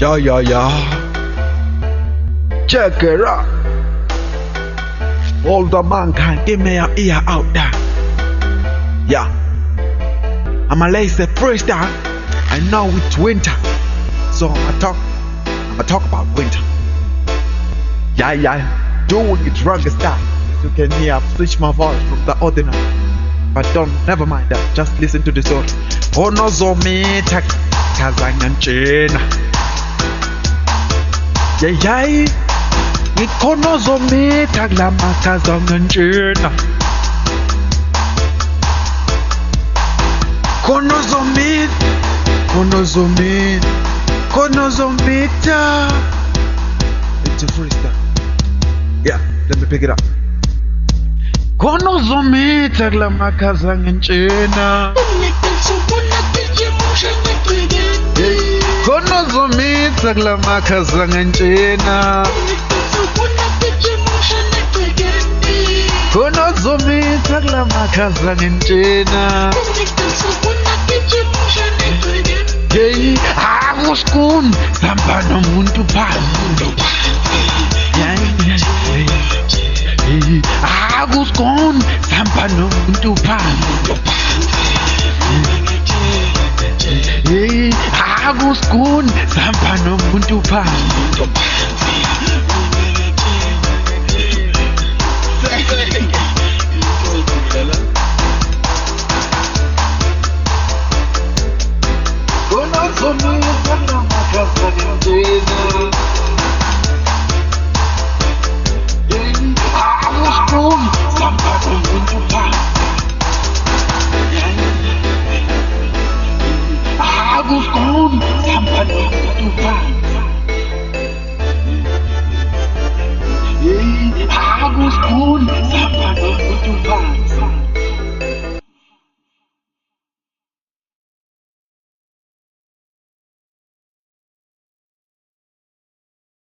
Yeah. Check it out. All the mankind, give me your ear out there. Yeah. I'm a lazy freestyle. I know it's winter, so I'ma talk about winter. Yeah. Doing it wrong style. As you can hear, I've switched my voice from the ordinary. But never mind that. Just listen to the song. Onozomita kazanganchina. Yeah. Ikonozomita glama kazanganchina. Konozomita. It's a freestyle. Yeah, let me pick it up. Konozomita glama kazanganchina. Konozomita glama kazanganchina. Konozomita glama kazanganchina. Akuskun samba nomuntu phansi. Akuskun samba nomuntu phansi. Akuskun samba nomuntu phansi. Aku